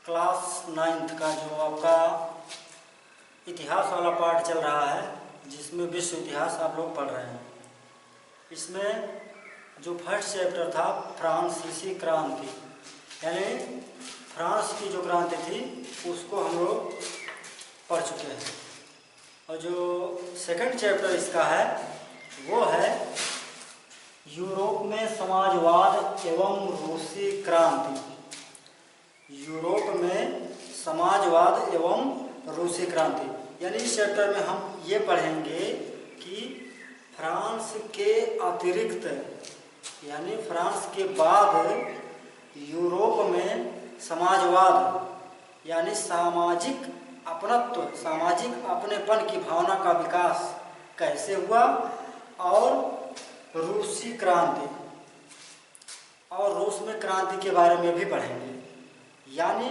Class 9th का जो आपका इतिहास वाला पार्ट चल रहा है, जिसमें विश्व इतिहास आप लोग पढ़ रहे हैं। इसमें जो फर्स्ट चैप्टर था फ्रांसीसी क्रांति, यानी फ्रांस की जो क्रांति थी उसको हम लोग पढ़ चुके हैं। और जो सेकंड चैप्टर इसका है वो है यूरोप में समाजवाद एवं रूसी क्रांति। यूरोप में समाजवाद एवं रूसी क्रांति, यानी इस चैप्टर में हम ये पढ़ेंगे कि फ्रांस के अतिरिक्त, यानी फ्रांस के बाद यूरोप में समाजवाद यानी सामाजिक अपनत्व, सामाजिक अपनेपन की भावना का विकास कैसे हुआ, और रूसी क्रांति और रूस में क्रांति के बारे में भी पढ़ेंगे। यानी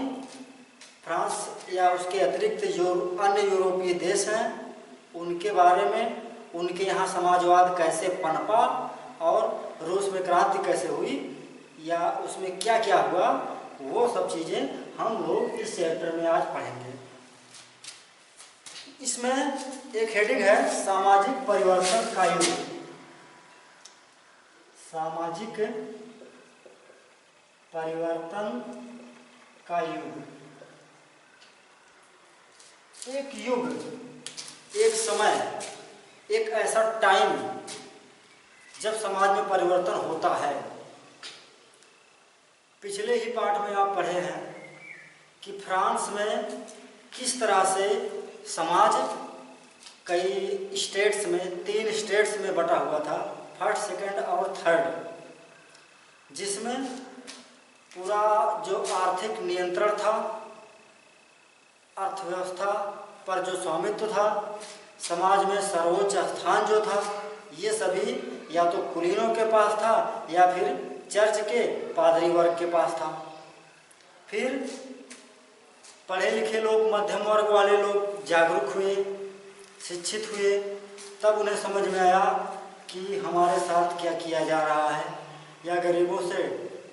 फ्रांस या उसके अतिरिक्त जो अन्य यूरोपीय देश हैं उनके बारे में, उनके यहाँ समाजवाद कैसे पनपा और रूस में क्रांति कैसे हुई या उसमें क्या क्या हुआ, वो सब चीज़ें हम लोग इस चैप्टर में आज पढ़ेंगे। इसमें एक हेडिंग है सामाजिक परिवर्तन का युग। सामाजिक परिवर्तन का युग। एक युग, एक समय, एक ऐसा टाइम जब समाज में परिवर्तन होता है। पिछले ही पार्ट में आप पढ़े हैं कि फ्रांस में किस तरह से समाज कई स्टेट्स में, 3 स्टेट्स में बटा हुआ था, फर्स्ट, सेकंड और थर्ड, जिसमें पूरा जो आर्थिक नियंत्रण था, अर्थव्यवस्था पर जो स्वामित्व था, समाज में सर्वोच्च स्थान जो था, ये सभी या तो कुलीनों के पास था या फिर चर्च के पादरी वर्ग के पास था। फिर पढ़े लिखे लोग, मध्यम वर्ग वाले लोग जागरूक हुए, शिक्षित हुए, तब उन्हें समझ में आया कि हमारे साथ क्या किया जा रहा है, या गरीबों से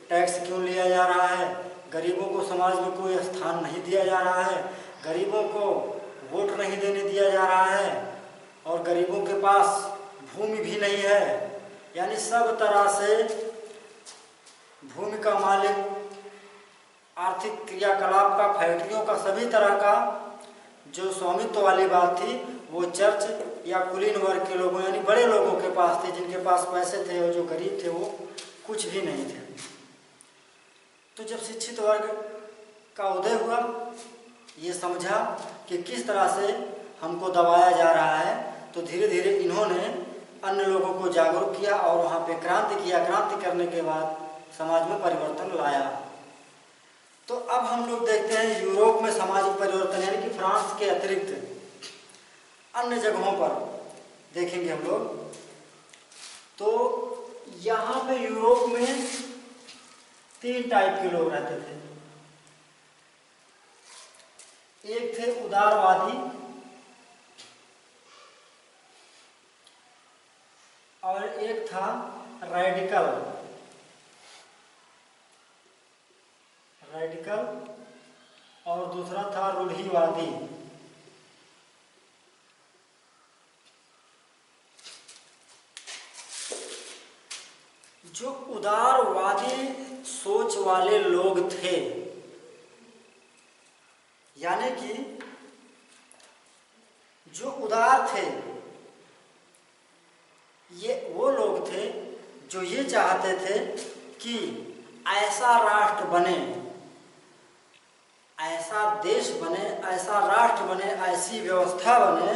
टैक्स क्यों लिया जा रहा है, गरीबों को समाज में कोई स्थान नहीं दिया जा रहा है, गरीबों को वोट नहीं देने दिया जा रहा है, और गरीबों के पास भूमि भी नहीं है। यानी सब तरह से भूमि का मालिक, आर्थिक क्रियाकलाप का, फैक्ट्रियों का, सभी तरह का जो स्वामित्व वाली बात थी वो चर्च या कुलीन वर्ग के लोगों यानी बड़े लोगों के पास थे, जिनके पास पैसे थे, और जो गरीब थे वो कुछ भी नहीं थे। तो जब शिक्षित वर्ग का उदय हुआ, ये समझा कि किस तरह से हमको दबाया जा रहा है, तो धीरे धीरे इन्होंने अन्य लोगों को जागरूक किया और वहाँ पे क्रांति किया। क्रांति करने के बाद समाज में परिवर्तन लाया। तो अब हम लोग देखते हैं यूरोप में सामाजिक परिवर्तन, यानी कि फ्रांस के अतिरिक्त अन्य जगहों पर देखेंगे हम लोग। तो यहाँ पे यूरोप में 3 टाइप के लोग रहते थे। एक थे उदारवादी और एक था रेडिकल और दूसरा था रूढ़िवादी। जो उदारवादी सोच वाले लोग थे, यानी कि जो उदार थे, ये वो लोग थे जो ये चाहते थे कि ऐसा राष्ट्र बने, ऐसा देश बने, ऐसा राष्ट्र बने, ऐसी व्यवस्था बने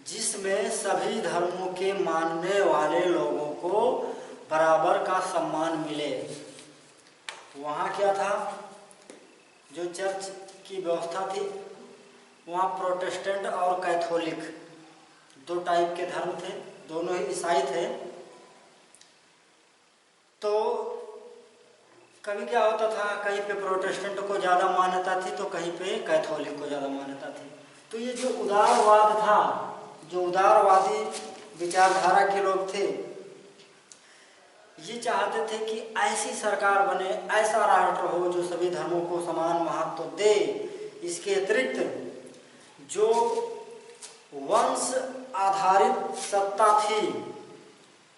जिसमें सभी धर्मों के मानने वाले लोगों को बराबर का सम्मान मिले। वहाँ क्या था, जो चर्च की व्यवस्था थी, वहाँ प्रोटेस्टेंट और कैथोलिक 2 टाइप के धर्म थे, दोनों ही ईसाई थे। तो कभी क्या होता था, कहीं पे प्रोटेस्टेंट को ज़्यादा मान्यता थी तो कहीं पे कैथोलिक को ज़्यादा मान्यता थी। तो ये जो उदारवाद था, जो उदारवादी विचारधारा के लोग थे, ये चाहते थे कि ऐसी सरकार बने, ऐसा राष्ट्र हो जो सभी धर्मों को समान महत्व दे। इसके अतिरिक्त जो वंश आधारित सत्ता थी,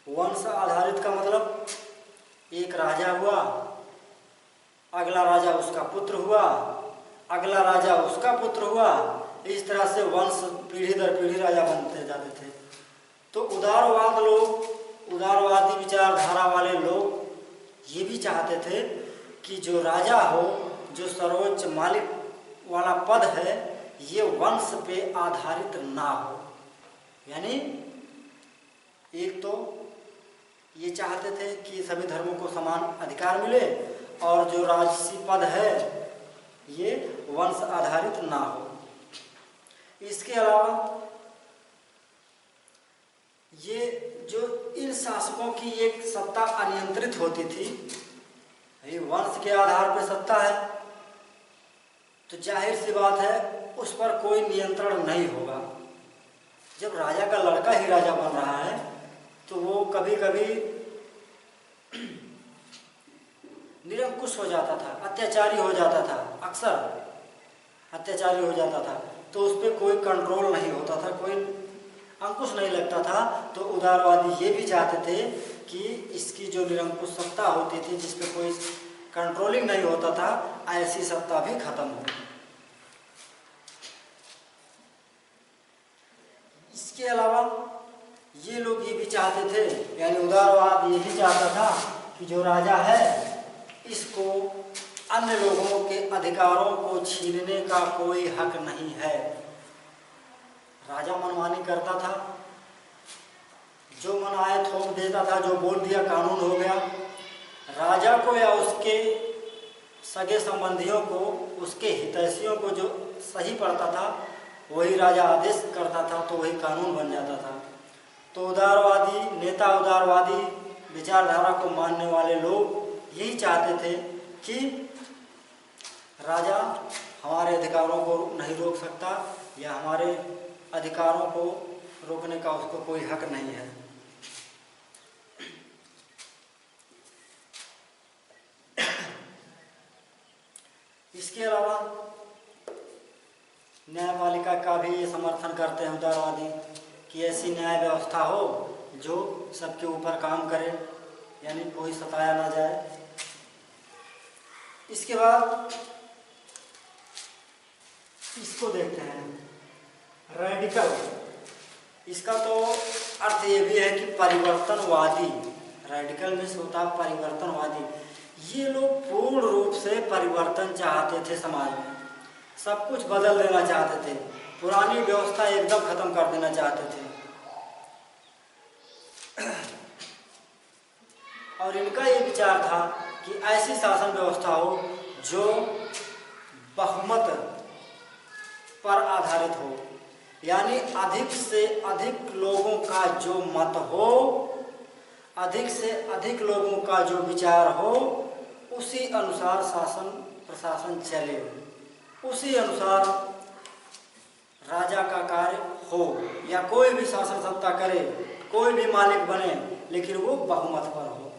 वंश आधारित का मतलब एक राजा हुआ, अगला राजा उसका पुत्र हुआ, अगला राजा उसका पुत्र हुआ, इस तरह से वंश पीढ़ी दर पीढ़ी राजा बनते जाते थे। तो उदारवाद लोग, उदारवादी विचारधारा वाले लोग ये भी चाहते थे कि जो राजा हो, जो सर्वोच्च मालिक वाला पद है, ये वंश पे आधारित ना हो। यानी एक तो ये चाहते थे कि सभी धर्मों को समान अधिकार मिले, और जो राजसी पद है ये वंश आधारित ना हो। इसके अलावा ये जो इन शासकों की एक सत्ता अनियंत्रित होती थी, ये वंश के आधार पर सत्ता है तो जाहिर सी बात है उस पर कोई नियंत्रण नहीं होगा। जब राजा का लड़का ही राजा बन रहा है तो वो कभी कभी निरंकुश हो जाता था, अत्याचारी हो जाता था, अक्सर अत्याचारी हो जाता था, तो उस पर कोई कंट्रोल नहीं होता था, कोई अंकुश नहीं लगता था। तो उदारवादी ये भी चाहते थे कि इसकी जो निरंकुश सत्ता होती थी, जिस पे कोई कंट्रोलिंग नहीं होता था, ऐसी सत्ता भी खत्म हो। इसके अलावा ये लोग ये भी चाहते थे, यानी उदारवाद ये भी चाहता था कि जो राजा है इसको अन्य लोगों के अधिकारों को छीनने का कोई हक नहीं है। राजा मनमानी करता था, जो मन आए थोप देता था, जो बोल दिया कानून हो गया। राजा को या उसके सगे संबंधियों को, उसके हितैषियों को जो सही पड़ता था वही राजा आदेश करता था, तो वही कानून बन जाता था। तो उदारवादी नेता, उदारवादी विचारधारा को मानने वाले लोग यही चाहते थे कि राजा हमारे अधिकारों को नहीं रोक सकता, या हमारे अधिकारों को रोकने का उसको कोई हक नहीं है। इसके अलावा न्यायपालिका का भी ये समर्थन करते हैं उदारवादी कि ऐसी न्याय व्यवस्था हो जो सबके ऊपर काम करे, यानी कोई सताया ना जाए। इसके बाद इसको देखते हैं, रेडिकल। इसका तो अर्थ ये भी है कि परिवर्तनवादी। रेडिकल में होता है परिवर्तनवादी। ये लोग पूर्ण रूप से परिवर्तन चाहते थे, समाज में सब कुछ बदल देना चाहते थे, पुरानी व्यवस्था एकदम खत्म कर देना चाहते थे। और इनका ये विचार था कि ऐसी शासन व्यवस्था हो जो बहुमत पर आधारित हो, यानी अधिक से अधिक लोगों का जो मत हो, अधिक से अधिक लोगों का जो विचार हो, उसी अनुसार शासन प्रशासन चले, उसी अनुसार राजा का कार्य हो, या कोई भी शासन सत्ता करे, कोई भी मालिक बने, लेकिन वो बहुमत पर हो।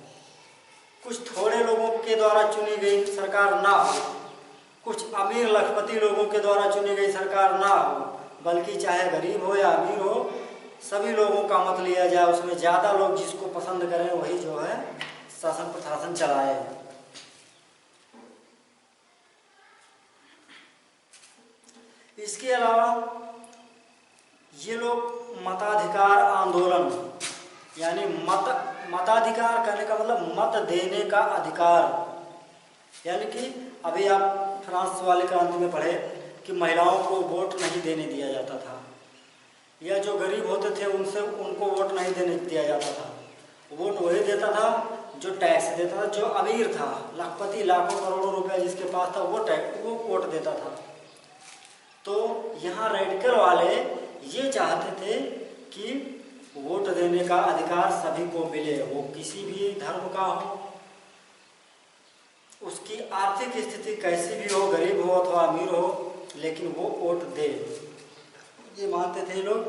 कुछ थोड़े लोगों के द्वारा चुनी गई सरकार ना हो, कुछ अमीर लखपति लोगों के द्वारा चुनी गई सरकार ना हो, बल्कि चाहे गरीब हो या अमीर हो, सभी लोगों का मत लिया जाए, उसमें ज़्यादा लोग जिसको पसंद करें वही जो है शासन प्रशासन चलाए। इसके अलावा ये लोग मताधिकार आंदोलन, यानी मताधिकार कहने का मतलब मत देने का अधिकार, यानी कि अभी आप फ्रांस वाले क्रांति में पढ़े कि महिलाओं को वोट नहीं देने दिया जाता था, या जो गरीब होते थे उनको वोट नहीं देने दिया जाता था। वोट वही देता था जो टैक्स देता था, जो अमीर था, लाखपति, लाखों करोड़ों रुपया जिसके पास था, वो वोट देता था। तो यहाँ रेडिकल वाले ये चाहते थे कि वोट देने का अधिकार सभी को मिले, वो किसी भी धर्म का हो, उसकी आर्थिक स्थिति कैसी भी हो, गरीब हो अथवा अमीर हो, लेकिन वो वोट दे, ये मानते थे लोग।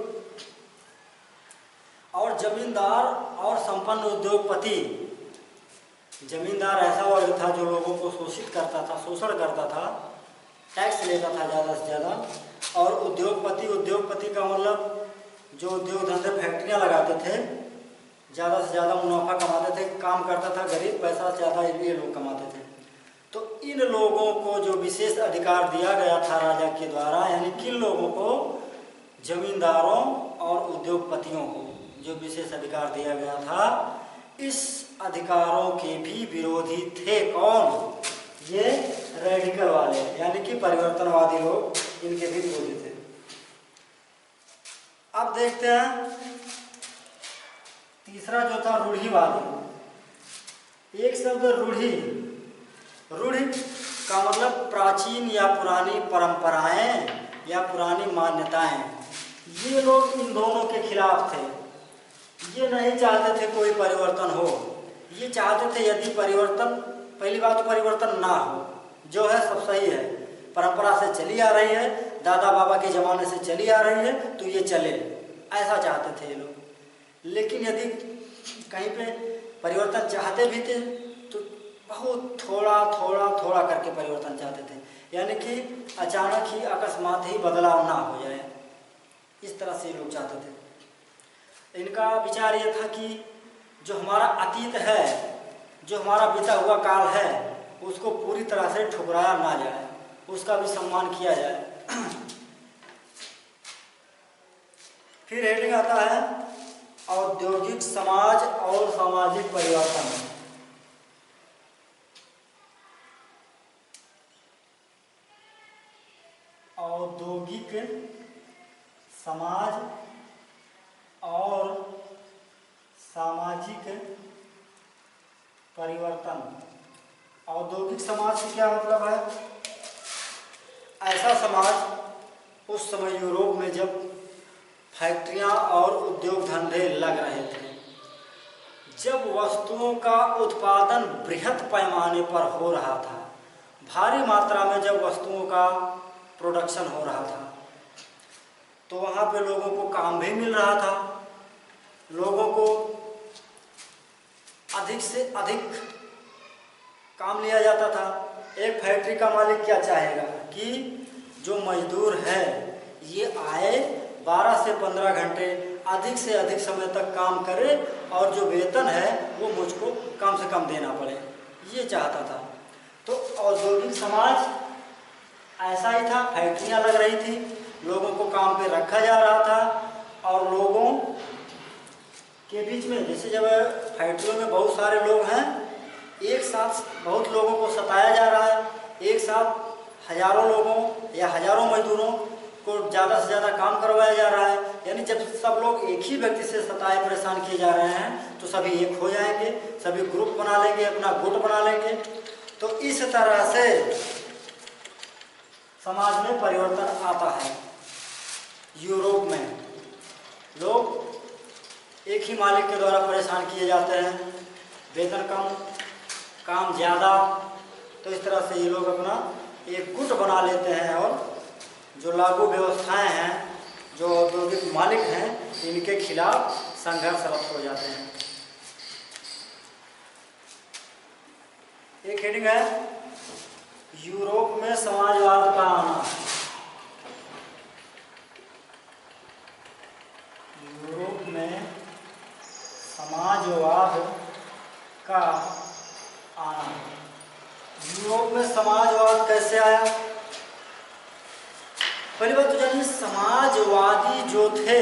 और जमींदार और संपन्न उद्योगपति, जमींदार ऐसा वर्ग था जो लोगों को शोषित करता था, शोषण करता था, टैक्स लेता था ज़्यादा से ज़्यादा। और उद्योगपति का मतलब जो उद्योग धंधे फैक्ट्रियाँ लगाते थे, ज़्यादा से ज़्यादा मुनाफा कमाते थे, काम करता था गरीब, पैसा ज़्यादा ये लोग कमाते थे। तो इन लोगों को जो विशेष अधिकार दिया गया था राजा के द्वारा, यानी किन लोगों को, जमींदारों और उद्योगपतियों को जो विशेष अधिकार दिया गया था, इस अधिकारों के भी विरोधी थे कौन? ये रेडिकल वाले, यानी कि परिवर्तनवादी लोग, इनके भी विरोधी थे। अब देखते हैं तीसरा जो था रूढ़िवादी। एक शब्द रूढ़ी, रूढ़ि का मतलब प्राचीन या पुरानी परंपराएं या पुरानी मान्यताएं। ये लोग इन दोनों के खिलाफ थे। ये नहीं चाहते थे कोई परिवर्तन हो। ये चाहते थे यदि परिवर्तन, पहली बात तो परिवर्तन ना हो, जो है सब सही है, परंपरा से चली आ रही है, दादा बाबा के ज़माने से चली आ रही है, तो ये चले, ऐसा चाहते थे ये लोग। लेकिन यदि कहीं पे परिवर्तन चाहते भी थे तो बहुत थोड़ा करके परिवर्तन चाहते थे, यानी कि अचानक ही अकस्मात ही बदलाव ना हो जाए, इस तरह से लोग चाहते थे। इनका विचार ये था कि जो हमारा अतीत है, जो हमारा बीता हुआ काल है, उसको पूरी तरह से ठुकराया ना जाए, उसका भी सम्मान किया जाए। फिर हेडिंग आता है औद्योगिक समाज और सामाजिक परिवर्तन। औद्योगिक समाज और सामाजिक परिवर्तन। औद्योगिक समाज से क्या मतलब है? ऐसा समाज उस समय यूरोप में जब फैक्ट्रियां और उद्योग धंधे लग रहे थे, जब वस्तुओं का उत्पादन बृहत पैमाने पर हो रहा था, भारी मात्रा में जब वस्तुओं का प्रोडक्शन हो रहा था, तो वहाँ पे लोगों को काम भी मिल रहा था। लोगों को अधिक से अधिक काम लिया जाता था। एक फैक्ट्री का मालिक क्या चाहेगा कि जो मजदूर है ये आए, 12 से 15 घंटे अधिक से अधिक समय तक काम करे और जो वेतन है वो मुझको कम से कम देना पड़े, ये चाहता था। तो औद्योगिक समाज ऐसा ही था। फैक्ट्रियां लग रही थी, लोगों को काम पे रखा जा रहा था, और लोगों के बीच में, जैसे जब फैक्ट्रियों में बहुत सारे लोग हैं, एक साथ बहुत लोगों को सताया जा रहा है, एक साथ हजारों लोगों या हजारों मजदूरों को ज़्यादा से ज़्यादा काम करवाया जा रहा है। यानी जब सब लोग एक ही व्यक्ति से सताए परेशान किए जा रहे हैं, तो सभी एक हो जाएंगे, सभी ग्रुप बना लेंगे, अपना गुट बना लेंगे। तो इस तरह से समाज में परिवर्तन आता है। यूरोप में लोग एक ही मालिक के द्वारा परेशान किए जाते हैं, वेतन कम, काम ज़्यादा। तो इस तरह से ये लोग अपना एक गुट बना लेते हैं, और जो लागू व्यवस्थाएं हैं, जो औद्योगिक मालिक हैं, इनके खिलाफ संघर्षरत हो जाते हैं। एक हेडिंग है यूरोप में समाजवाद का आना। यूरोप में समाजवाद का आना। यूरोप में समाजवाद कैसे आया? पहली बात तो जानिए, समाजवादी जो थे,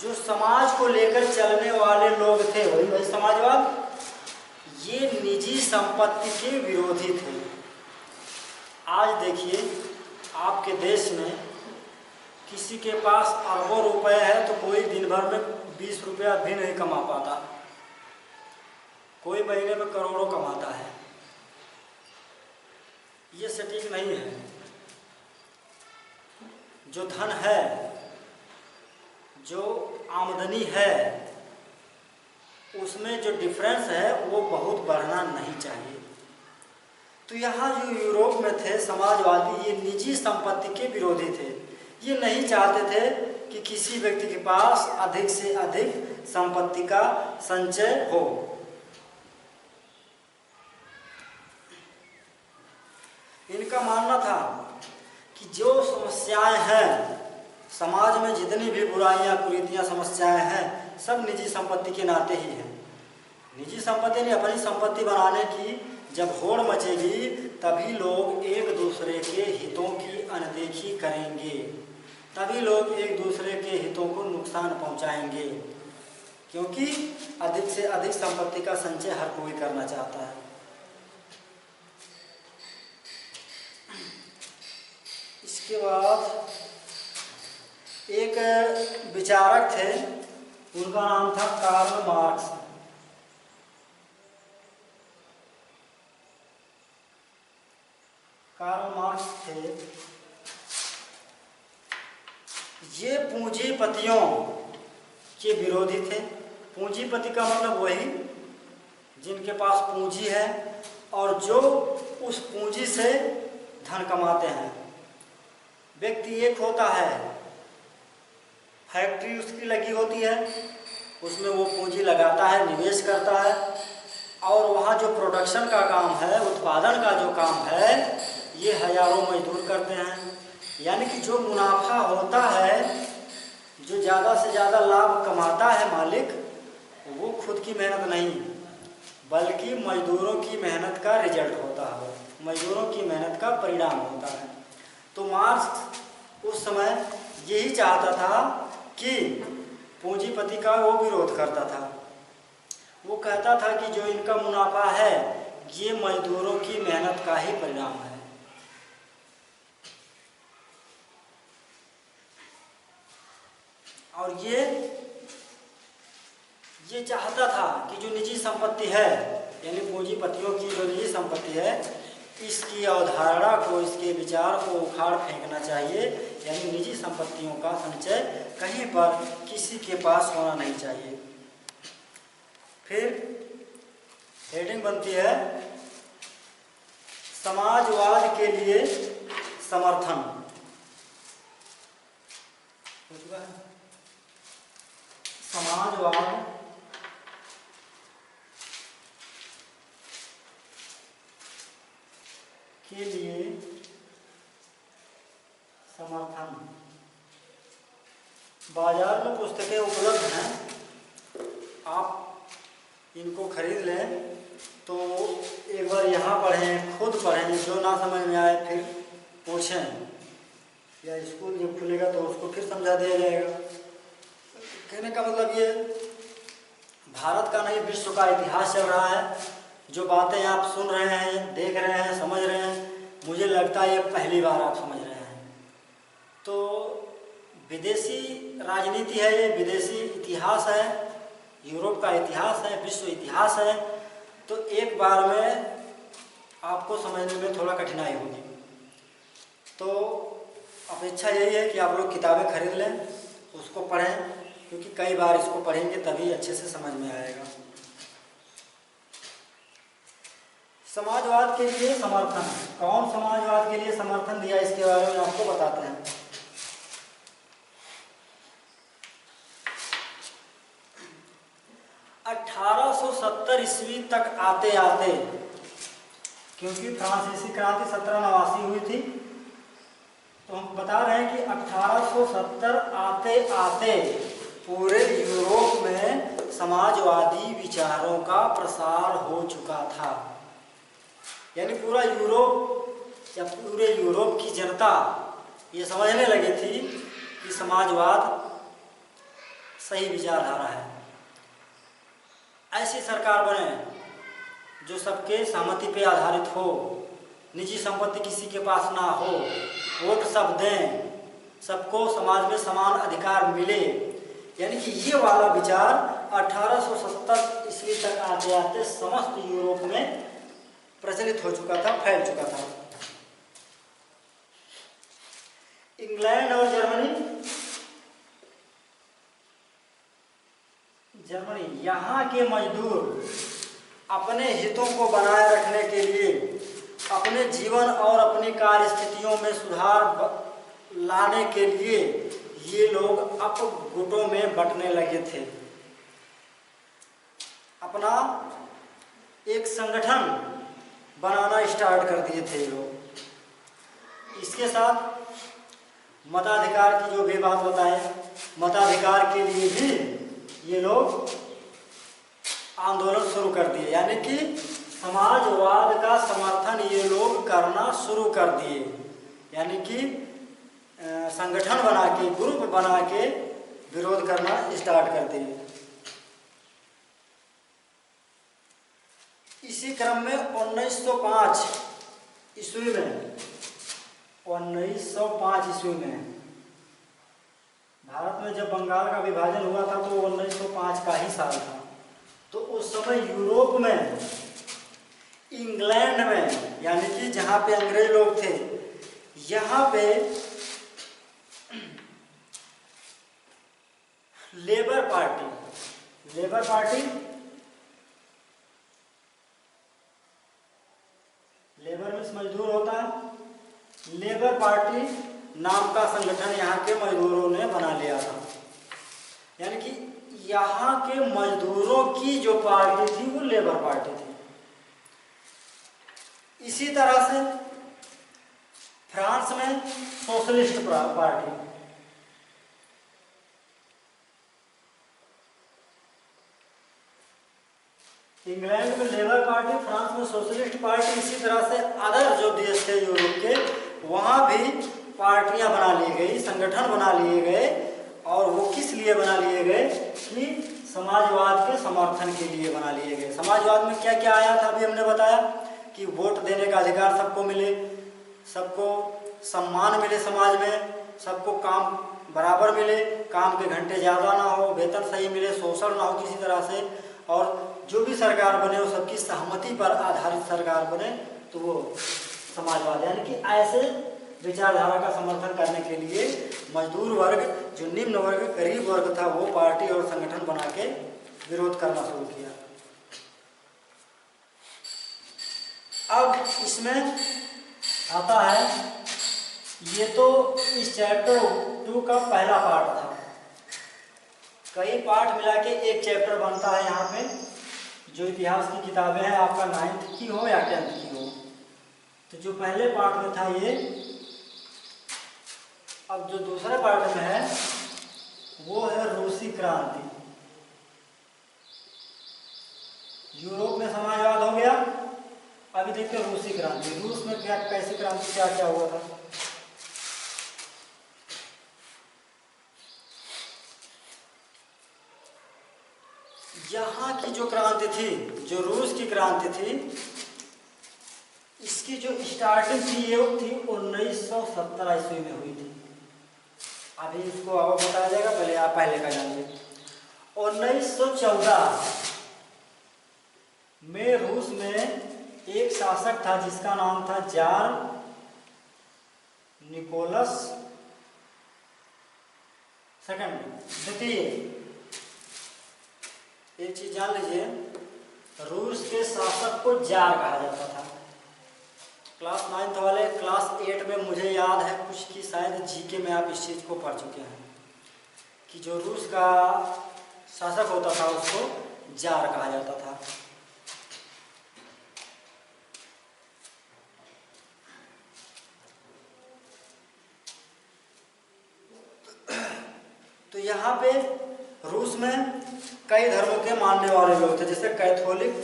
जो समाज को लेकर चलने वाले लोग थे, वही समाजवाद। ये निजी संपत्ति के विरोधी थे। आज देखिए, आपके देश में किसी के पास अरबों रुपए है तो कोई दिन भर में 20 रुपया भी नहीं कमा पाता, कोई महीने में करोड़ों कमाता है। ये सटीक नहीं है। जो धन है, जो आमदनी है, उसमें जो डिफरेंस है वो बहुत बढ़ना नहीं चाहिए। तो यहाँ जो यूरोप में थे समाजवादी, ये निजी संपत्ति के विरोधी थे। ये नहीं चाहते थे कि किसी व्यक्ति के पास अधिक से अधिक संपत्ति का संचय हो। इनका मानना था कि जो समस्याएं हैं समाज में, जितनी भी बुराइयां, कुरीतियां, समस्याएं हैं, सब निजी संपत्ति के नाते ही हैं। निजी संपत्ति ने अपनी संपत्ति बनाने की जब होड़ मचेगी तभी लोग एक दूसरे के हितों की अनदेखी करेंगे, तभी लोग एक दूसरे के हितों को नुकसान पहुंचाएंगे, क्योंकि अधिक से अधिक संपत्ति का संचय हर कोई करना चाहता है। इसके बाद एक विचारक थे, उनका नाम था कार्ल मार्क्स। कार्ल मार्क्स थे, ये पूंजीपतियों के विरोधी थे। पूंजीपति का मतलब वही जिनके पास पूंजी है और जो उस पूंजी से धन कमाते हैं। व्यक्ति एक होता है, फैक्ट्री उसकी लगी होती है, उसमें वो पूंजी लगाता है, निवेश करता है, और वहाँ जो प्रोडक्शन का काम है, उत्पादन का जो काम है, ये हजारों मजदूर करते हैं। यानी कि जो मुनाफा होता है, जो ज़्यादा से ज़्यादा लाभ कमाता है मालिक, वो खुद की मेहनत नहीं बल्कि मजदूरों की मेहनत का रिजल्ट होता है, मजदूरों की मेहनत का परिणाम होता है। तो मार्क्स उस समय यही चाहता था कि पूंजीपति का वो विरोध करता था। वो कहता था कि जो इनका मुनाफा है ये मजदूरों की मेहनत का ही परिणाम है। और ये चाहता था कि जो निजी संपत्ति है, यानी पूंजीपतियों की जो निजी संपत्ति है, इसकी अवधारणा को, इसके विचार को उखाड़ फेंकना चाहिए। यानी निजी संपत्तियों का संचय कहीं पर किसी के पास होना नहीं चाहिए। फिर हेडिंग बनती है समाजवाद के लिए समर्थन। समाजवाद के लिए समर्थन। बाजार में पुस्तकें उपलब्ध हैं, आप इनको खरीद लें तो एक बार यहाँ पढ़ें, खुद पढ़ें, जो ना समझ में आए फिर पूछें, या स्कूल जब खुलेगा तो उसको फिर समझा दिया जाएगा। कहने का मतलब ये भारत का नहीं, विश्व का इतिहास चल रहा है। जो बातें आप सुन रहे हैं, देख रहे हैं, समझ रहे हैं, मुझे लगता है ये पहली बार आप समझ रहे हैं। तो विदेशी राजनीति है, ये विदेशी इतिहास है, यूरोप का इतिहास है, विश्व इतिहास है। तो एक बार में आपको समझने में थोड़ा कठिनाई होगी। तो अपेक्षा यही है कि आप लोग किताबें खरीद लें, उसको पढ़ें, क्योंकि कई बार इसको पढ़ेंगे तभी अच्छे से समझ में आएगा। समाजवाद के लिए समर्थन। कौन समाजवाद के लिए समर्थन दिया, इसके बारे में आपको बताते हैं। ईस्वी तक आते आते, क्योंकि फ्रांसीसी क्रांति 1789 हुई थी, तो हम बता रहे हैं कि 1870 आते आते पूरे यूरोप में समाजवादी विचारों का प्रसार हो चुका था। यानी पूरा यूरोप या पूरे यूरोप की जनता ये समझने लगी थी कि समाजवाद सही विचारधारा है। ऐसी सरकार बने जो सबके सहमति पे आधारित हो, निजी संपत्ति किसी के पास ना हो, वोट सब दें, सबको समाज में समान अधिकार मिले। यानी कि ये वाला विचार 1870 ईस्वी तक आते आते समस्त यूरोप में प्रचलित हो चुका था, फैल चुका था। इंग्लैंड और जर्मनी यहाँ के मजदूर अपने हितों को बनाए रखने के लिए, अपने जीवन और अपनी कार्य स्थितियों में सुधार लाने के लिए ये लोग अपगुटों में बंटने लगे थे। अपना एक संगठन बनाना स्टार्ट कर दिए थे लोग। इसके साथ मताधिकार की जो भी बात बताए, मताधिकार के लिए भी ये लोग आंदोलन शुरू कर दिए, यानी कि समाजवाद का समर्थन ये लोग करना शुरू कर दिए, यानी कि संगठन बना के, ग्रुप बना के विरोध करना स्टार्ट कर दिए। इसी क्रम में 1905 ईस्वी में, 1905 ईस्वी में भारत में जब बंगाल का विभाजन हुआ था तो 1905 का ही साल था। तो उस समय यूरोप में, इंग्लैंड में, यानी कि जहाँ पे अंग्रेज लोग थे, यहाँ पे लेबर पार्टी, लेबर मीन्स मजदूर होता है, लेबर पार्टी नाम का संगठन यहाँ के मजदूरों ने बना लिया था। यानी कि यहाँ के मजदूरों की जो पार्टी थी वो लेबर पार्टी थी। इसी तरह से फ्रांस में सोशलिस्ट पार्टी, इंग्लैंड में लेबर पार्टी, फ्रांस में सोशलिस्ट पार्टी, इसी तरह से अदर जो देश थे यूरोप के, वहाँ भी पार्टियां बना ली गई, संगठन बना लिए गए। और वो किस लिए बना लिए गए कि समाजवाद के समर्थन के लिए बना लिए गए। समाजवाद में क्या क्या आया था अभी हमने बताया कि वोट देने का अधिकार सबको मिले, सबको सम्मान मिले समाज में, सबको काम बराबर मिले, काम के घंटे ज़्यादा ना हो, वेतन सही मिले, शोषण ना हो किसी तरह से, और जो भी सरकार बने वो सबकी सहमति पर आधारित सरकार बने। तो वो समाजवाद, यानी कि ऐसे विचारधारा का समर्थन करने के लिए मजदूर वर्ग, जो निम्न वर्ग, गरीब वर्ग था, वो पार्टी और संगठन बना के विरोध करना शुरू किया। अब इसमें आता है, ये तो इस चैप्टर 2 का पहला पार्ट था। कई पार्ट मिला के एक चैप्टर बनता है यहाँ पे। जो इतिहास की किताबें हैं, आपका 9th की हो या 10th की हो, तो जो पहले पार्ट में था ये, अब जो दूसरे पार्ट में है वो है रूसी क्रांति। यूरोप में समाजवाद हो गया, अभी देखते हैं रूसी क्रांति। रूस में क्या, कैसी क्रांति, क्या क्या हुआ था। यहाँ की जो क्रांति थी, जो रूस की क्रांति थी, इसकी जो स्टार्टिंग थी ये थी 1917 ईस्वी में हुई थी। अभी इसको और बताया जाएगा, पहले आप पहले का जानिए। 1914 में रूस में एक शासक था जिसका नाम था जार निकोलस सेकंड, द्वितीय। एक चीज जान लीजिए, रूस के शासक को जार कहा जाता था। क्लास 9th वाले, क्लास 8 में मुझे याद है कुछ की शायद जीके में आप इस चीज़ को पढ़ चुके हैं कि जो रूस का शासक होता था उसको जार कहा जाता था। तो यहाँ पे रूस में कई धर्मों के मानने वाले लोग थे, जैसे कैथोलिक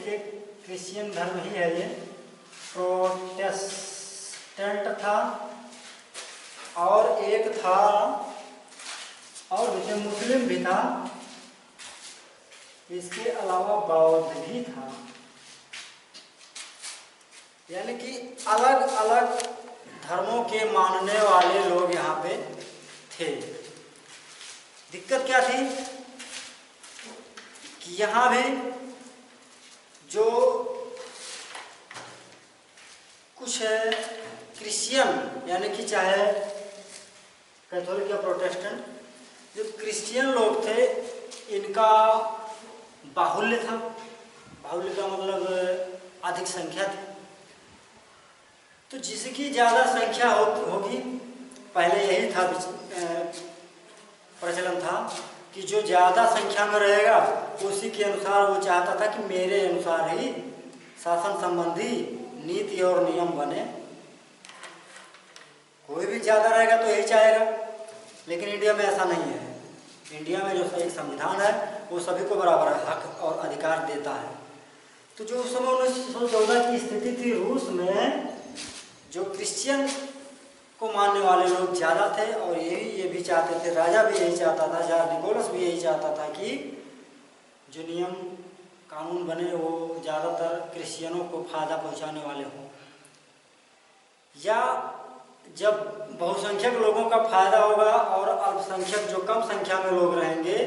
एक क्रिश्चियन धर्म ही है, ये प्रोटेस्टेंट था, और एक था और देखिए मुस्लिम भी था, इसके अलावा बौद्ध भी था। यानी कि अलग अलग धर्मों के मानने वाले लोग यहाँ पे थे। दिक्कत क्या थी कि यहाँ भी जो कुछ क्रिश्चियन, यानी कि चाहे कैथोलिक या प्रोटेस्टेंट, जो क्रिश्चियन लोग थे इनका बाहुल्य था। बाहुल्य का मतलब अधिक संख्या थी। तो जिसकी ज़्यादा संख्या होगी, पहले यही था प्रचलन था कि जो ज़्यादा संख्या में रहेगा उसी के अनुसार वो चाहता था कि मेरे अनुसार ही शासन संबंधी नीति और नियम बने। कोई भी ज़्यादा रहेगा तो यही चाहेगा, लेकिन इंडिया में ऐसा नहीं है। इंडिया में जो सही संविधान है वो सभी को बराबर हक और अधिकार देता है। तो जो उस समय 1914 की स्थिति थी रूस में, जो क्रिश्चियन को मानने वाले लोग ज़्यादा थे और ये भी चाहते थे, राजा भी यही चाहता था, जार निकोलस भी यही चाहता था कि जो नियम कानून बने वो ज़्यादातर क्रिश्चियनों को फायदा पहुंचाने वाले हों, या जब बहुसंख्यक लोगों का फायदा होगा और अल्पसंख्यक जो कम संख्या में लोग रहेंगे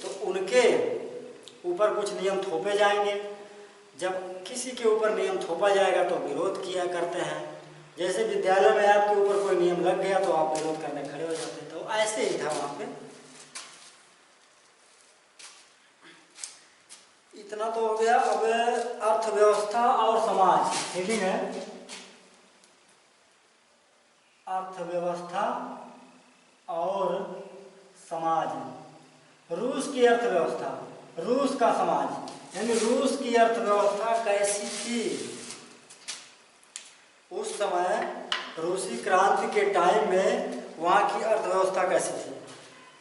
तो उनके ऊपर कुछ नियम थोपे जाएंगे। जब किसी के ऊपर नियम थोपा जाएगा तो विरोध किया करते हैं। जैसे विद्यालय में आपके ऊपर कोई नियम लग गया तो आप विरोध करने खड़े हो जाते हैं। तो ऐसे ही था वहाँ पे। इतना तो हो गया। अब अर्थव्यवस्था और समाज, हेडिंग है अर्थव्यवस्था और समाज। रूस की अर्थव्यवस्था, रूस का समाज, यानी रूस की अर्थव्यवस्था कैसी थी उस समय, रूसी क्रांति के टाइम में वहाँ की अर्थव्यवस्था कैसी थी।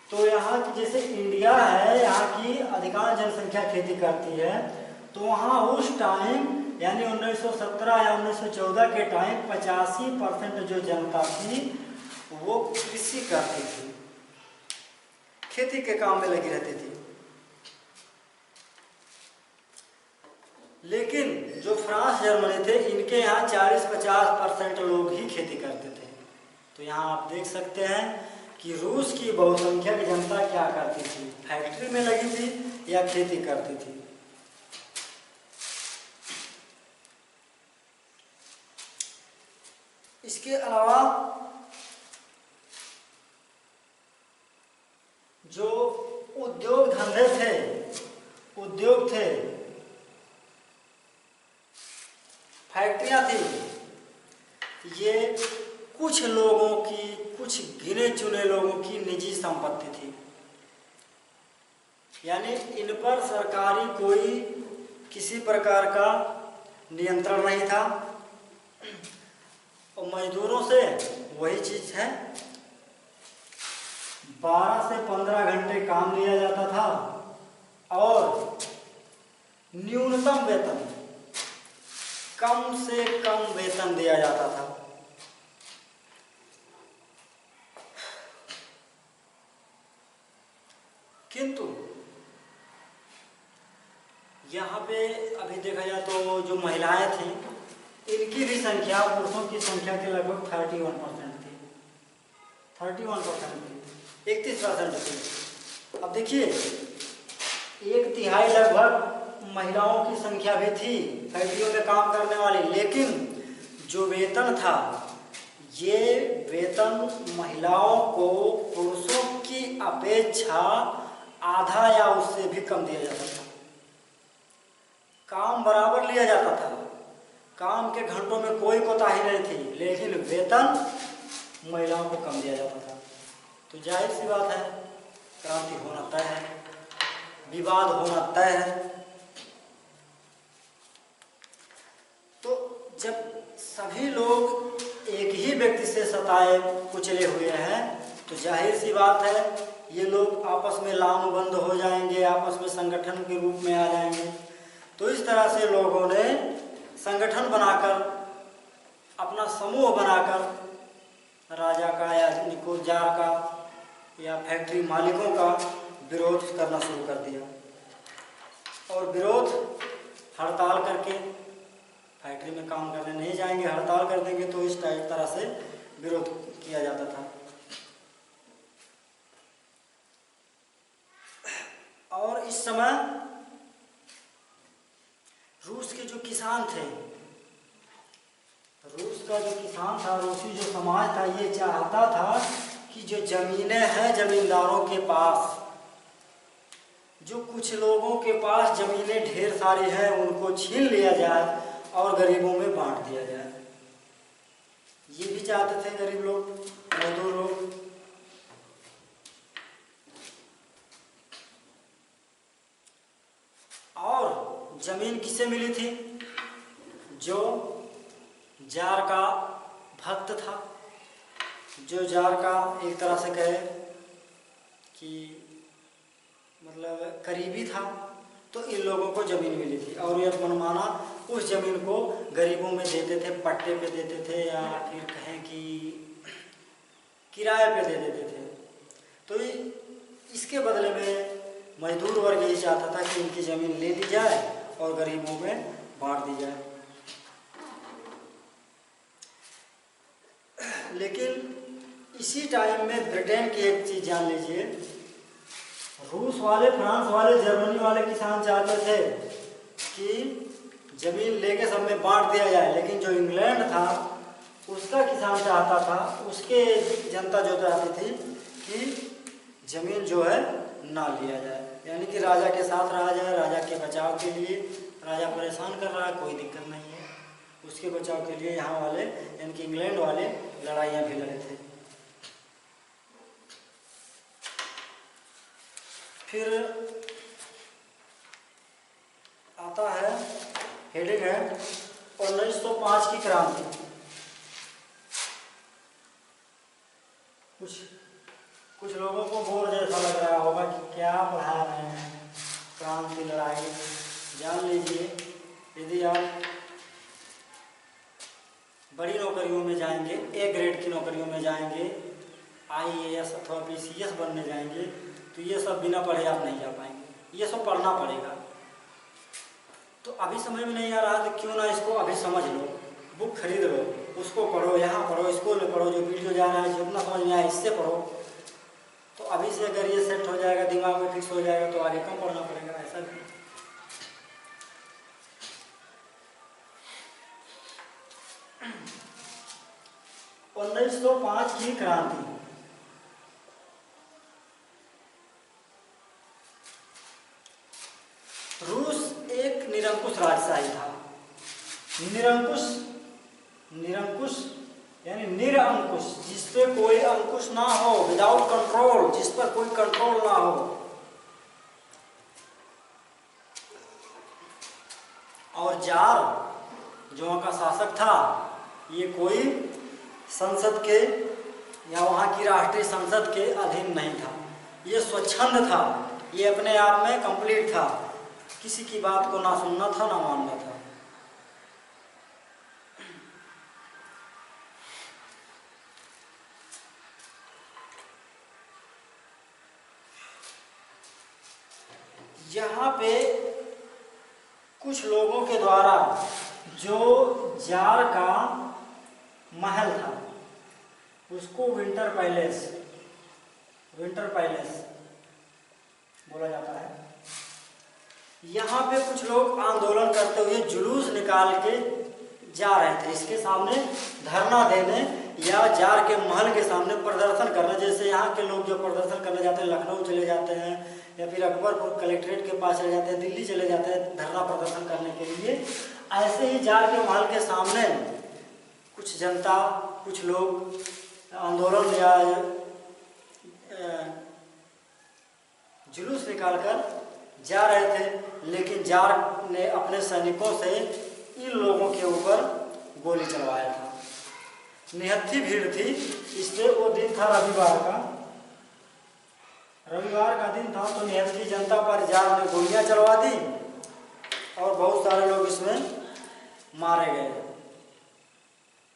तो यहाँ की जैसे इंडिया है, यहाँ की अधिकांश जनसंख्या खेती करती है, तो वहाँ उस टाइम यानी 1917 या 1914 के टाइम 85% जो जनता थी वो कृषि करती थी, खेती के काम में लगी रहती थी। लेकिन जो फ्रांस जर्मनी थे, इनके यहाँ 40-50% लोग ही खेती करते थे। तो यहाँ आप देख सकते हैं कि रूस की बहुसंख्यक जनता क्या करती थी, फैक्ट्री में लगी थी या खेती करती थी। इसके अलावा जो उद्योग धंधे थे, उद्योग थे, फैक्ट्रियां थी, ये कुछ लोगों की, कुछ गिने चुने लोगों की निजी संपत्ति थी। यानी इन पर सरकारी कोई किसी प्रकार का नियंत्रण नहीं था। और मजदूरों से वही चीज है, 12 से 15 घंटे काम लिया जाता था और न्यूनतम वेतन, कम से कम वेतन दिया जाता था। किंतु यहाँ पे अभी देखा जाए तो जो महिलाएं थीं, इनकी भी संख्या पुरुषों की संख्या के लगभग 31% थी, 31% थी, 31% थी। अब देखिए 1/3 लगभग महिलाओं की संख्या भी थी फैक्ट्रियों में काम करने वाली। लेकिन जो वेतन था, ये वेतन महिलाओं को पुरुषों की अपेक्षा आधा या उससे भी कम दिया जाता था। काम बराबर लिया जाता था, काम के घंटों में कोई कोताही नहीं थी, लेकिन वेतन महिलाओं को कम दिया जाता था। तो जाहिर सी बात है, क्रांति होना तय है, विवाद होना तय है। तो जब सभी लोग एक ही व्यक्ति से सताए कुचले हुए हैं तो जाहिर सी बात है ये लोग आपस में लामबंद हो जाएंगे, आपस में संगठन के रूप में आ जाएंगे। तो इस तरह से लोगों ने संगठन बनाकर, अपना समूह बनाकर राजा का या निकोजार का या फैक्ट्री मालिकों का विरोध करना शुरू कर दिया। और विरोध हड़ताल करके, फैक्ट्री में काम करने नहीं जाएंगे, हड़ताल कर देंगे, तो इस तरह से विरोध किया जाता था। और इस समय रूस के जो किसान थे, रूस का जो किसान था, रूसी जो समाज था, ये चाहता था कि जो जमीनें हैं जमींदारों के पास, जो कुछ लोगों के पास जमीनें ढेर सारी हैं, उनको छीन लिया जाए और गरीबों में बांट दिया जाए। ये भी चाहते थे गरीब लोग, मजदूर लोग। और जमीन किसे मिली थी? जो जार का भक्त था, जो जार का एक तरह से कहे कि मतलब करीबी था। तो इन लोगों को ज़मीन मिली थी और ये मनमाना उस ज़मीन को गरीबों में देते थे, पट्टे पे देते थे या फिर कहें कि किराए पे दे देते थे। तो इसके बदले में मजदूर वर्ग यही चाहता था कि इनकी ज़मीन ले ली जाए और गरीबों में बांट दी जाए। लेकिन इसी टाइम में ब्रिटेन की एक चीज़ जान लीजिए, रूस वाले, फ्रांस वाले, जर्मनी वाले किसान चाहते थे कि ज़मीन लेके सब में बांट दिया जाए, लेकिन जो इंग्लैंड था उसका किसान चाहता था, उसके जनता जो चाहती थी कि ज़मीन जो है ना लिया जाए, यानी कि राजा के साथ रहा जाए। राजा के बचाव के लिए, राजा परेशान कर रहा है, कोई दिक्कत नहीं है, उसके बचाव के लिए यहाँ वाले यानी कि इंग्लैंड वाले लड़ाइयाँ भी लड़े थे। फिर आता है, हेडिंग है 1905 की क्रांति। कुछ लोगों को बोर जैसा लग रहा होगा कि क्या पढ़ा रहे हैं, क्रांति लड़ाई। जान लीजिए, यदि आप बड़ी नौकरियों में जाएंगे, ए ग्रेड की नौकरियों में जाएंगे, IAS अथवा PCS बनने जाएंगे, तो ये सब बिना पढ़े आप नहीं जा पाएंगे, ये सब पढ़ना पड़ेगा। तो अभी समझ में नहीं आ रहा तो क्यों ना इसको अभी समझ लो, बुक खरीद लो, उसको पढ़ो, यहाँ पढ़ो, स्कूल में पढ़ो, जो वीडियो जा रहा है जितना समझ में आए इससे पढ़ो। तो अभी से अगर ये सेट हो जाएगा, दिमाग में फिक्स हो जाएगा, तो आगे कम पढ़ना पड़ेगा। ऐसा भी 1905 की क्रांति। रूस एक निरंकुश राजशाही था। निरंकुश यानी निरअंकुश, जिस पे कोई अंकुश ना हो, विदाउट कंट्रोल, जिस पर कोई कंट्रोल ना हो। और जार जो वहाँ का शासक था, ये कोई संसद के या वहाँ की राष्ट्रीय संसद के अधीन नहीं था, ये स्वच्छंद था, ये अपने आप में कंप्लीट था, किसी की बात को ना सुनना था ना मानना था। यहाँ पे कुछ लोगों के द्वारा जो जार का महल था उसको विंटर पैलेस बोला जाता है। यहाँ पे कुछ लोग आंदोलन करते हुए जुलूस निकाल के जा रहे थे, इसके सामने धरना देने या जार के महल के सामने प्रदर्शन करने। जैसे यहाँ के लोग जो प्रदर्शन करने जाते हैं, लखनऊ चले जाते हैं या फिर अकबरपुर कलेक्ट्रेट के पास चले जाते हैं, दिल्ली चले जाते हैं धरना प्रदर्शन करने के लिए। ऐसे ही जार के महल के सामने कुछ जनता, कुछ लोग आंदोलन या जुलूस निकालकर जा रहे थे, लेकिन जार ने अपने सैनिकों से इन लोगों के ऊपर गोली चलवाया था। निहत्थी भीड़ थी। इस पे वो दिन था रविवार का दिन था, तो निहत्थी जनता पर जार ने गोलियां चलवा दी और बहुत सारे लोग इसमें मारे गए।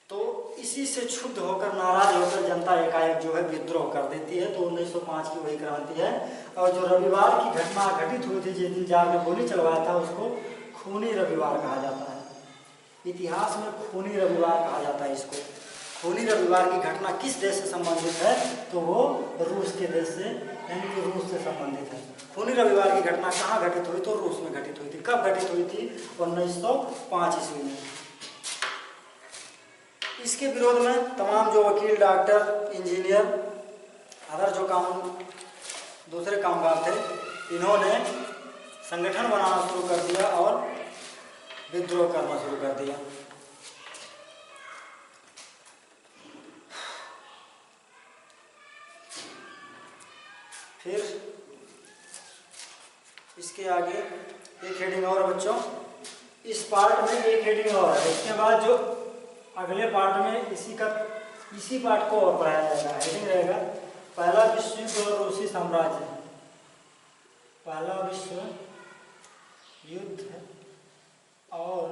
तो इसी से क्षुब्ध होकर, नाराज होकर जनता एकाएक जो है विद्रोह कर देती है। तो 1905 की वही क्रांति है। और जो रविवार की घटना घटित हुई थी, जिस दिन जार ने गोली चलवाया था, उसको खूनी रविवार कहा जाता है। इतिहास में खूनी रविवार कहा जाता है इसको। खूनी रविवार की घटना किस देश से संबंधित है? तो वो रूस के देश से, यानी कि रूस से संबंधित है। खूनी रविवार की घटना कहाँ घटित हुई? तो रूस में घटित हुई थी। कब घटित हुई थी? 1905 ईस्वी में। इसके विरोध में तमाम जो वकील, डॉक्टर, इंजीनियर, अदर जो दूसरे कामगार थे, इन्होंने संगठन बनाना शुरू कर दिया और विद्रोह करना शुरू कर दिया। फिर इसके आगे एक हेडिंग और बच्चों, इस पार्ट में एक हेडिंग और है। इसके बाद जो अगले पार्ट में इसी पार्ट को और पढ़ाया जाएगा। हेडिंग रहेगा पहला विश्व युद्ध और रूसी साम्राज्य। पहला विश्व युद्ध और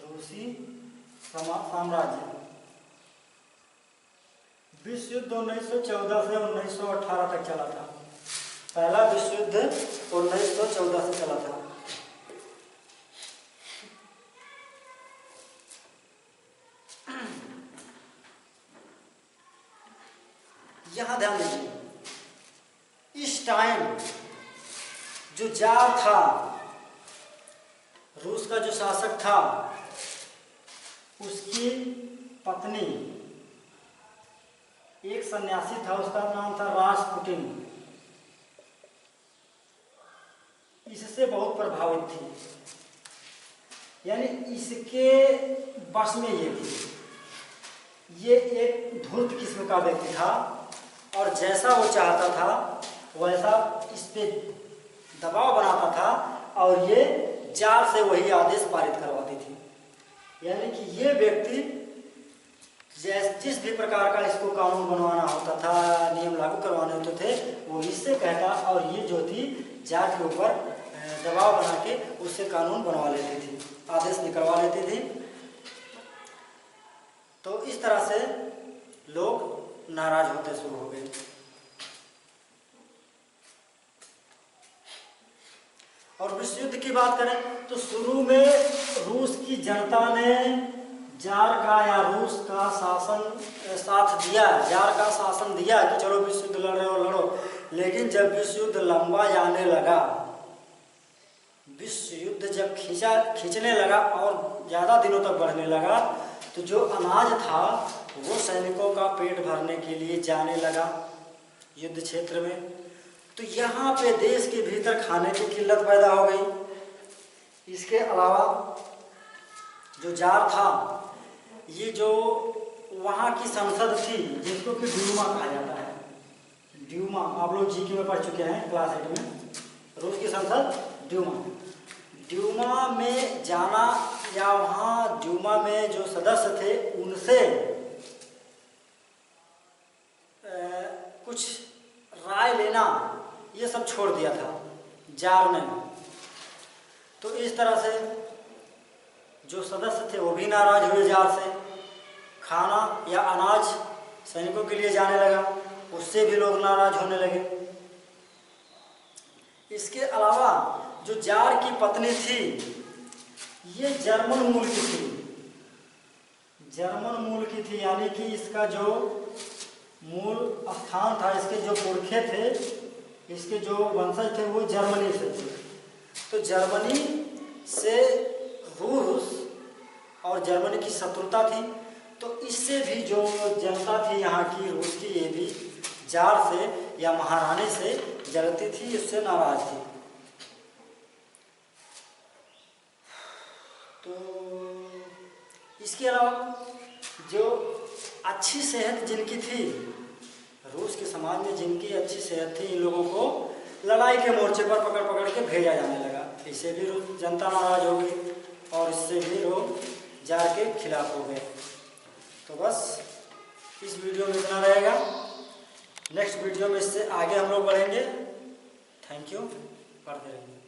रूसी साम्राज्य। विश्व युद्ध 1914 से 1918 तक चला था। पहला विश्व युद्ध 1914 से चला था। यहां ध्यान दीजिए, इस टाइम जो जार था, रूस का जो शासक था, उसकी पत्नी एक सन्यासी था, उसका नाम था रासपुटिन। इससे बहुत प्रभावित थी, यानी इसके वश में ये थी। ये एक धूर्त किस्म का व्यक्ति था और जैसा वो चाहता था वैसा इस पे दबाव बनाता था और ये जार से वही आदेश पारित करवाती थी। यानी कि ये व्यक्ति जिस भी प्रकार का इसको कानून बनवाना होता था, नियम लागू करवाने होते थे, वो इससे कहता और ये जो थी जार के ऊपर दबाव बना के उससे कानून बनवा लेती थी, आदेश निकलवा लेती थी। तो इस तरह से लोग नाराज होते शुरू हो गए। और विश्व युद्ध की बात करें तो शुरू में रूस की जनता ने जार का या रूस का साथ दिया, जार का शासन दिया कि चलो विश्व युद्ध लड़ रहे हो लड़ो। लेकिन जब विश्व युद्ध लंबा जाने लगा, विश्व युद्ध जब खींचने लगा और ज़्यादा दिनों तक बढ़ने लगा, तो जो अनाज था वो सैनिकों का पेट भरने के लिए जाने लगा युद्ध क्षेत्र में। तो यहाँ पे देश के भीतर खाने की किल्लत पैदा हो गई। इसके अलावा जो जार था, ये जो वहाँ की संसद थी जिसको कि ड्यूमा कहा जाता है, ड्यूमा आप लोग जीके में पढ़ चुके हैं क्लास 8 में, रूस की संसद ड्यूमा में जाना या वहाँ ड्यूमा में जो सदस्य थे उनसे कुछ राय लेना ये सब छोड़ दिया था जार ने। तो इस तरह से जो सदस्य थे वो भी नाराज हुए जार से। खाना या अनाज सैनिकों के लिए जाने लगा, उससे भी लोग नाराज होने लगे। इसके अलावा जो जार की पत्नी थी ये जर्मन मूल की थी, जर्मन मूल की थी, यानी कि इसका जो मूल स्थान था, इसके जो पुरखे थे, इसके जो वंशज थे वो जर्मनी से थे। तो जर्मनी से रूस और जर्मनी की शत्रुता थी, तो इससे भी जो जनता थी यहाँ की रूस की, ये भी जार से या महारानी से जलती थी, उससे नाराज थी। तो इसके अलावा जो अच्छी सेहत जिनकी थी, रूस के समाज में जिनकी अच्छी सेहत थी, इन लोगों को लड़ाई के मोर्चे पर पकड़ पकड़ के भेजा जाने लगा। इससे भी रूस जनता नाराज हो गई और इससे भी लोग जार के खिलाफ हो गए। तो बस इस वीडियो में इतना रहेगा। नेक्स्ट वीडियो में इससे आगे हम लोग बढ़ेंगे। थैंक यू, पढ़ते रहिए।